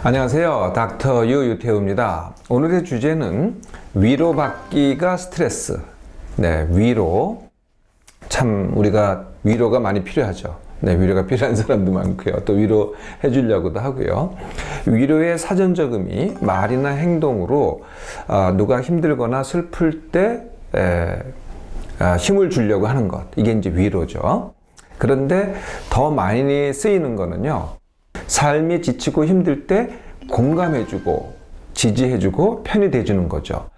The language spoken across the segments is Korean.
안녕하세요. 닥터 유태우입니다. 오늘의 주제는 위로받기가 스트레스. 네, 위로. 참 우리가 위로가 많이 필요하죠. 네, 위로가 필요한 사람도 많고요. 또 위로해 주려고도 하고요. 위로의 사전적 의미, 말이나 행동으로 누가 힘들거나 슬플 때 힘을 주려고 하는 것. 이게 이제 위로죠. 그런데 더 많이 쓰이는 거는요. 삶이 지치고 힘들 때 공감해주고 지지해주고 편이 돼주는 거죠.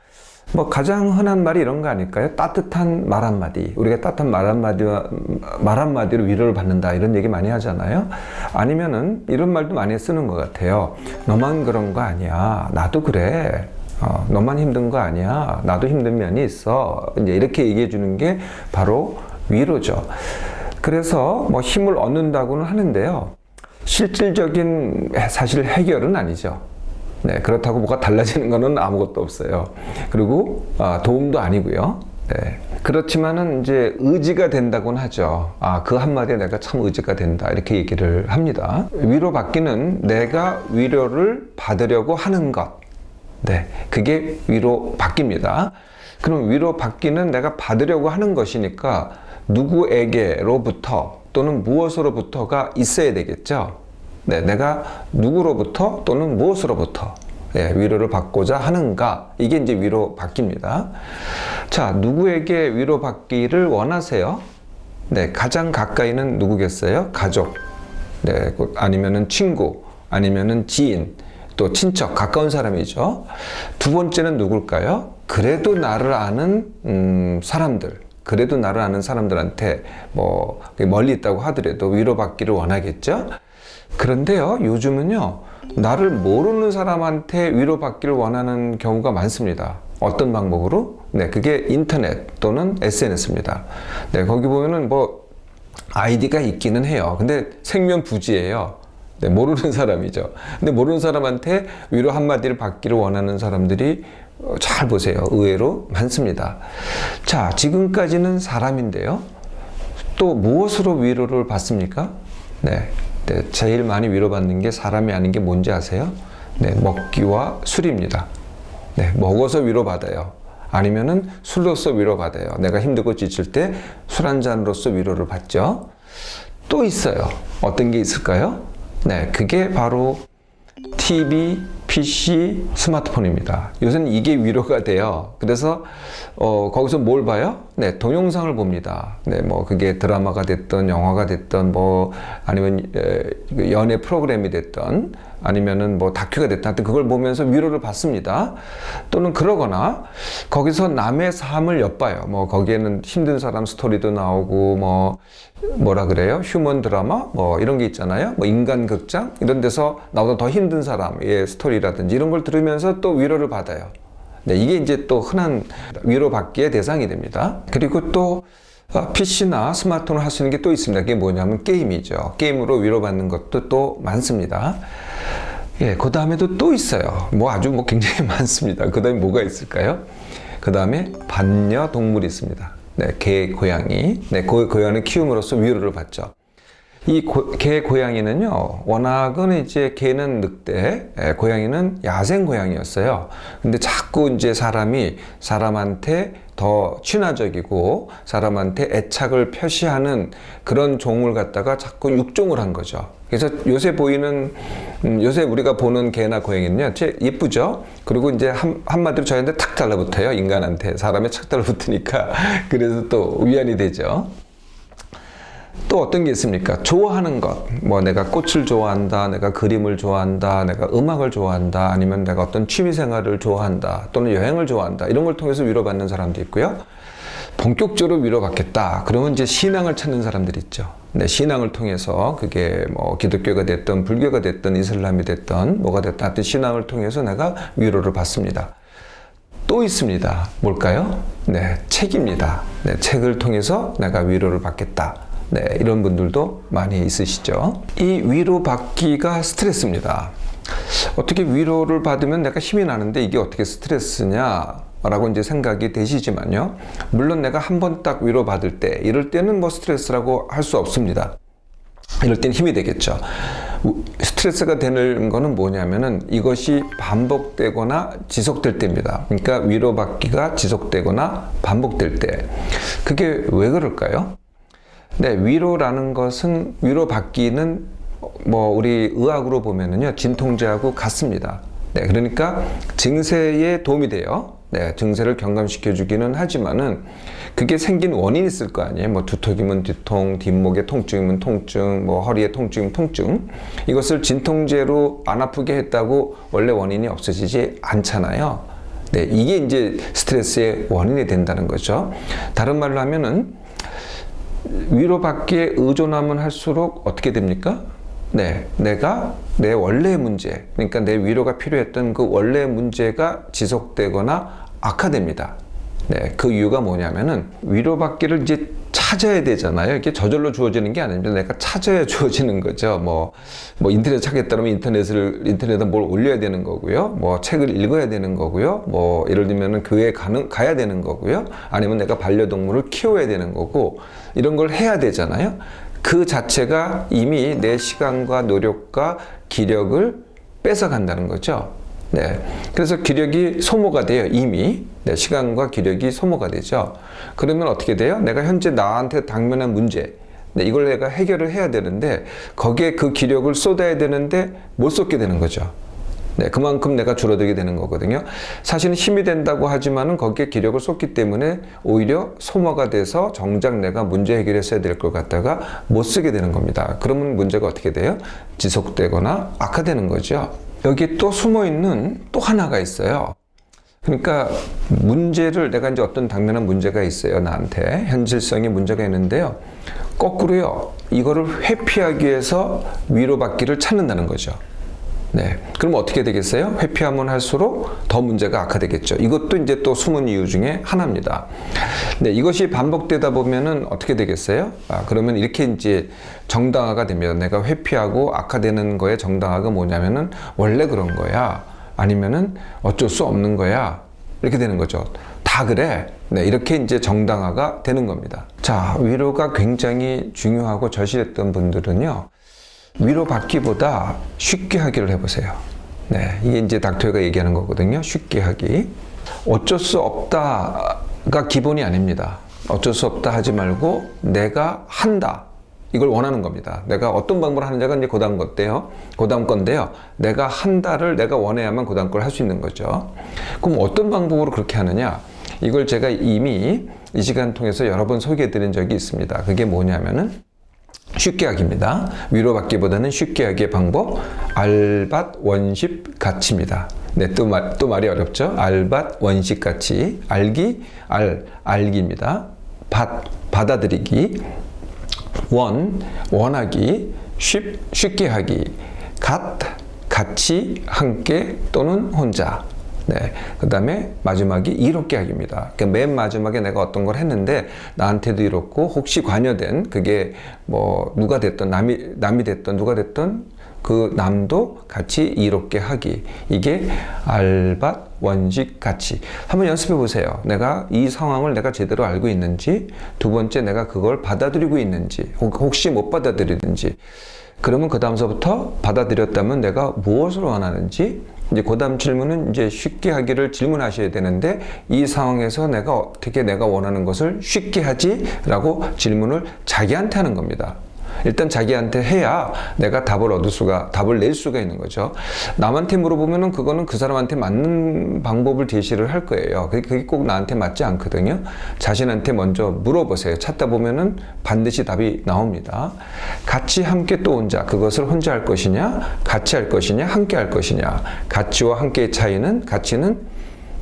뭐 가장 흔한 말이 이런 거 아닐까요? 따뜻한 말 한마디. 우리가 따뜻한 말 한마디로 위로를 받는다 이런 얘기 많이 하잖아요. 아니면은 이런 말도 많이 쓰는 것 같아요. 너만 그런 거 아니야. 나도 그래. 너만 힘든 거 아니야. 나도 힘든 면이 있어. 이제 이렇게 얘기해 주는 게 바로 위로죠. 그래서 뭐 힘을 얻는다고는 하는데요. 실질적인 사실 해결은 아니죠. 네, 그렇다고 뭐가 달라지는 거는 아무것도 없어요. 그리고 도움도 아니고요. 네, 그렇지만은 이제 의지가 된다고는 하죠. 그 한마디에 내가 참 의지가 된다 이렇게 얘기를 합니다. 위로받기는 내가 위로를 받으려고 하는 것. 네, 그게 위로받기입니다. 그럼 위로받기는 내가 받으려고 하는 것이니까 누구에게로부터 또는 무엇으로부터가 있어야 되겠죠. 네, 내가 누구로부터 또는 무엇으로부터 위로를 받고자 하는가. 이게 이제 위로받기입니다. 자, 누구에게 위로받기를 원하세요? 네, 가장 가까이는 누구겠어요? 가족, 네, 아니면은 친구, 아니면은 지인, 또 친척, 가까운 사람이죠. 두 번째는 누굴까요? 그래도 나를 아는 사람들. 그래도 나를 아는 사람들한테 뭐 멀리 있다고 하더라도 위로받기를 원하겠죠. 그런데요, 요즘은요, 나를 모르는 사람한테 위로받기를 원하는 경우가 많습니다. 어떤 방법으로? 네, 그게 인터넷 또는 SNS입니다. 네, 거기 보면은 뭐 아이디가 있기는 해요. 근데 생면부지예요. 네, 모르는 사람이죠. 근데 모르는 사람한테 위로 한마디를 받기를 원하는 사람들이 잘 보세요. 의외로 많습니다. 자, 지금까지는 사람인데요. 또 무엇으로 위로를 받습니까? 네, 제일 많이 위로받는 게 사람이 아닌 게 뭔지 아세요? 네, 먹기와 술입니다. 네, 먹어서 위로받아요. 아니면은 술로서 위로받아요. 내가 힘들고 지칠 때 술 한 잔으로서 위로를 받죠. 또 있어요. 어떤 게 있을까요? 네, 그게 바로 TV, PC, 스마트폰입니다. 요새는 이게 위로가 돼요. 그래서 거기서 뭘 봐요? 네, 동영상을 봅니다. 네, 뭐 그게 드라마가 됐던 영화가 됐던 뭐 아니면 연애 프로그램이 됐던 아니면은 뭐 다큐가 됐든 하여튼 그걸 보면서 위로를 받습니다. 또는 그러거나 거기서 남의 삶을 엿봐요. 뭐 거기에는 힘든 사람 스토리도 나오고 뭐 뭐라 그래요? 휴먼 드라마 뭐 이런 게 있잖아요. 뭐 인간 극장 이런 데서 나보다 더 힘든 사람의 스토리라든지 이런 걸 들으면서 또 위로를 받아요. 네, 이게 이제 또 흔한 위로받기의 대상이 됩니다. 그리고 또 PC나 스마트폰을 할 수 있는 게 또 있습니다. 그게 뭐냐면 게임이죠. 게임으로 위로받는 것도 또 많습니다. 예, 그 다음에도 또 있어요. 뭐 아주 뭐 굉장히 많습니다. 그 다음에 뭐가 있을까요? 그 다음에 반려동물이 있습니다. 네, 개, 고양이. 네, 고양이를 키움으로써 위로를 받죠. 이 개, 고양이는요, 워낙은 이제 개는 늑대, 고양이는 야생 고양이였어요. 근데 자꾸 이제 사람이 사람한테 더 친화적이고 사람한테 애착을 표시하는 그런 종을 갖다가 자꾸 육종을 한 거죠. 그래서 요새 요새 우리가 보는 개나 고양이는요, 예쁘죠? 그리고 이제 한마디로 저희한테 탁 달라붙어요. 인간한테. 사람에 착 달라붙으니까. 그래서 또 위안이 되죠. 또 어떤 게 있습니까? 좋아하는 것. 뭐 내가 꽃을 좋아한다, 내가 그림을 좋아한다, 내가 음악을 좋아한다, 아니면 내가 어떤 취미 생활을 좋아한다, 또는 여행을 좋아한다. 이런 걸 통해서 위로받는 사람도 있고요. 본격적으로 위로받겠다. 그러면 이제 신앙을 찾는 사람들이 있죠. 네, 신앙을 통해서 그게 뭐 기독교가 됐든 불교가 됐든 이슬람이 됐든 뭐가 됐든 하여튼 신앙을 통해서 내가 위로를 받습니다. 또 있습니다. 뭘까요? 네, 책입니다. 네, 책을 통해서 내가 위로를 받겠다. 네, 이런 분들도 많이 있으시죠. 이 위로받기가 스트레스입니다. 어떻게 위로를 받으면 내가 힘이 나는데 이게 어떻게 스트레스냐? 라고 이제 생각이 되시지만요. 물론 내가 한 번 딱 위로받을 때, 이럴 때는 뭐 스트레스라고 할 수 없습니다. 이럴 때는 힘이 되겠죠. 스트레스가 되는 거는 뭐냐면은 이것이 반복되거나 지속될 때입니다. 그러니까 위로받기가 지속되거나 반복될 때. 그게 왜 그럴까요? 네, 위로라는 것은, 위로받기는 우리 의학으로 보면은요, 진통제하고 같습니다. 네, 그러니까 증세에 도움이 돼요. 네, 증세를 경감시켜 주기는 하지만은 그게 생긴 원인이 있을 거 아니에요. 두통이면 두통, 뒷목에 통증이면 통증, 허리에 통증이면 통증. 이것을 진통제로 안 아프게 했다고 원래 원인이 없어지지 않잖아요. 네, 이게 이제 스트레스의 원인이 된다는 거죠. 다른 말로 하면은 위로받기에 의존하면 할수록 어떻게 됩니까? 네, 내가 내 원래의 문제, 그러니까 내 위로가 필요했던 그 원래의 문제가 지속되거나 악화됩니다. 네, 그 이유가 뭐냐면은 위로받기를 이제 찾아야 되잖아요. 이게 저절로 주어지는 게 아닙니다. 내가 찾아야 주어지는 거죠. 인터넷 찾겠다면 인터넷에 뭘 올려야 되는 거고요. 책을 읽어야 되는 거고요. 예를 들면은 교회에 가야 되는 거고요. 아니면 내가 반려동물을 키워야 되는 거고, 이런 걸 해야 되잖아요. 그 자체가 이미 내 시간과 노력과 기력을 뺏어간다는 거죠. 네. 그래서 기력이 소모가 돼요, 이미. 네, 시간과 기력이 소모가 되죠. 그러면 어떻게 돼요? 내가 현재 나한테 당면한 문제, 네, 이걸 내가 해결을 해야 되는데, 거기에 그 기력을 쏟아야 되는데, 못 쏟게 되는 거죠. 네, 그만큼 내가 줄어들게 되는 거거든요. 사실은 힘이 된다고 하지만은 거기에 기력을 쏟기 때문에 오히려 소모가 돼서 정작 내가 문제 해결했어야 될 걸 갖다가 못 쓰게 되는 겁니다. 그러면 문제가 어떻게 돼요? 지속되거나 악화되는 거죠. 여기 또 숨어 있는 또 하나가 있어요. 그러니까 문제를, 내가 이제 어떤 당면한 문제가 있어요, 나한테. 현실성의 문제가 있는데요. 거꾸로요, 이거를 회피하기 위해서 위로받기를 찾는다는 거죠. 네. 그럼 어떻게 되겠어요? 회피하면 할수록 더 문제가 악화되겠죠. 이것도 이제 또 숨은 이유 중에 하나입니다. 네. 이것이 반복되다 보면은 어떻게 되겠어요? 그러면 이렇게 이제 정당화가 됩니다. 내가 회피하고 악화되는 거에 정당화가 뭐냐면은 원래 그런 거야. 아니면은 어쩔 수 없는 거야. 이렇게 되는 거죠. 다 그래. 네. 이렇게 이제 정당화가 되는 겁니다. 자, 위로가 굉장히 중요하고 절실했던 분들은요, 위로받기보다 쉽게 하기를 해보세요. 네, 이게 이제 닥터가 얘기하는 거거든요. 쉽게 하기. 어쩔 수 없다가 기본이 아닙니다. 어쩔 수 없다 하지 말고 내가 한다, 이걸 원하는 겁니다. 내가 어떤 방법으로 하느냐가 이제 고다음 건데요. 내가 한다를 내가 원해야만 고다음 걸 할 수 있는 거죠. 그럼 어떤 방법으로 그렇게 하느냐? 이걸 제가 이미 이 시간 통해서 여러 번 소개해 드린 적이 있습니다. 그게 뭐냐면은 쉽게 하기입니다. 위로받기보다는 쉽게 하기의 방법, 알밭 원십 가치입니다. 네, 또 말이 어렵죠? 알밭 원십 가치. 알기입니다. 받아들이기. 원하기. 쉽게 하기. 같이, 함께 또는 혼자. 네. 그 다음에 마지막이 이롭게 하기입니다. 그러니까 맨 마지막에 내가 어떤 걸 했는데 나한테도 이롭고, 혹시 관여된, 그게 누가 됐던, 남이 됐던, 누가 됐던 그 남도 같이 이롭게 하기. 이게 알밭 원식 가치. 한번 연습해 보세요. 내가 이 상황을 내가 제대로 알고 있는지, 두 번째 내가 그걸 받아들이고 있는지, 혹시 못 받아들이는지. 그러면 그 다음서부터 받아들였다면 내가 무엇을 원하는지, 이제 그 다음 질문은 이제 쉽게 하기를 질문하셔야 되는데, 이 상황에서 내가 어떻게 내가 원하는 것을 쉽게 하지? 라고 질문을 자기한테 하는 겁니다. 일단 자기한테 해야 내가 답을 낼 수가 있는 거죠. 남한테 물어보면은 그거는 그 사람한테 맞는 방법을 제시를 할 거예요. 그게 꼭 나한테 맞지 않거든요. 자신한테 먼저 물어보세요. 찾다 보면은 반드시 답이 나옵니다. 같이, 함께, 또 혼자. 그것을 혼자 할 것이냐, 같이 할 것이냐, 함께 할 것이냐. 같이와 함께의 차이는, 같이는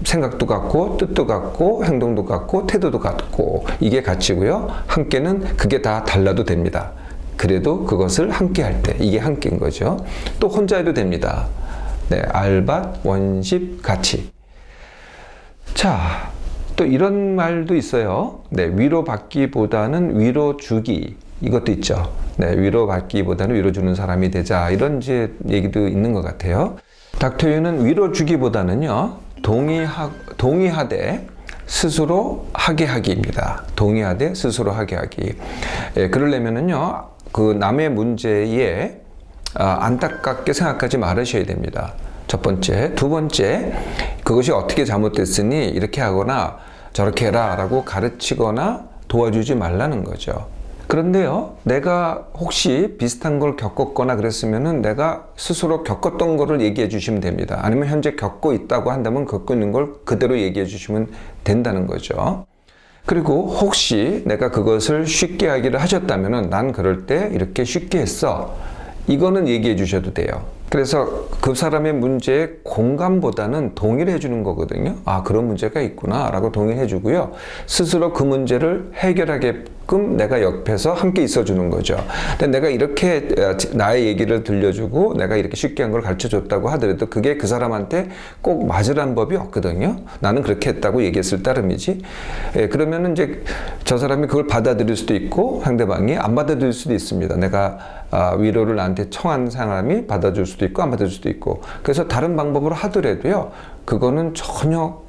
생각도 같고, 뜻도 같고, 행동도 같고, 태도도 같고, 이게 가치고요. 함께는 그게 다 달라도 됩니다. 그래도 그것을 함께 할 때, 이게 함께인 거죠. 또 혼자 해도 됩니다. 네, 알밭 원십 가치. 자, 또 이런 말도 있어요. 네, 위로받기보다는 위로주기. 이것도 있죠. 네, 위로받기보다는 위로주는 사람이 되자. 이런 이제 얘기도 있는 것 같아요. 닥터유는 위로주기보다는요, 동의하되 스스로 하게 하기입니다. 동의하되 스스로 하게 하기. 예, 그러려면은요, 그 남의 문제에 안타깝게 생각하지 말으셔야 됩니다. 첫 번째. 두 번째, 그것이 어떻게 잘못됐으니 이렇게 하거나 저렇게 해라 라고 가르치거나 도와주지 말라는 거죠. 그런데요, 내가 혹시 비슷한 걸 겪었거나 그랬으면은 내가 스스로 겪었던 거를 얘기해 주시면 됩니다. 아니면 현재 겪고 있다고 한다면 겪고 있는 걸 그대로 얘기해 주시면 된다는 거죠. 그리고 혹시 내가 그것을 쉽게 하기를 하셨다면은 난 그럴 때 이렇게 쉽게 했어. 이거는 얘기해 주셔도 돼요. 그래서 그 사람의 문제에 공감보다는 동의를 해주는 거거든요. 아, 그런 문제가 있구나 라고 동의해 주고요. 스스로 그 문제를 해결하게끔 내가 옆에서 함께 있어 주는 거죠. 근데 내가 이렇게 나의 얘기를 들려주고 내가 이렇게 쉽게 한 걸 가르쳐 줬다고 하더라도 그게 그 사람한테 꼭 맞으라는 법이 없거든요. 나는 그렇게 했다고 얘기했을 따름이지. 그러면은 이제 저 사람이 그걸 받아들일 수도 있고 상대방이 안 받아들일 수도 있습니다. 내가 위로를 나한테 청한 사람이 받아줄 수도 있고 안 받아줄 수도 있고. 그래서 다른 방법으로 하더라도요, 그거는 전혀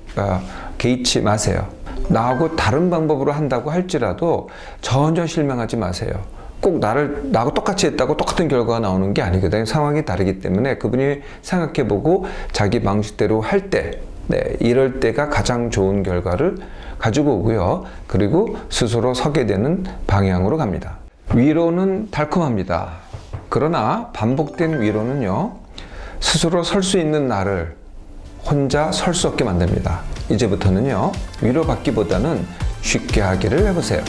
개의치 마세요. 나하고 다른 방법으로 한다고 할지라도 전혀 실망하지 마세요. 꼭 나하고 똑같이 했다고 똑같은 결과가 나오는 게 아니거든요. 상황이 다르기 때문에 그분이 생각해보고 자기 방식대로 할 때, 이럴 때가 가장 좋은 결과를 가지고 오고요. 그리고 스스로 서게 되는 방향으로 갑니다. 위로는 달콤합니다. 그러나 반복된 위로는요, 스스로 설 수 있는 나를 혼자 설 수 없게 만듭니다. 이제부터는요, 위로받기보다는 쉽게 하기를 해보세요.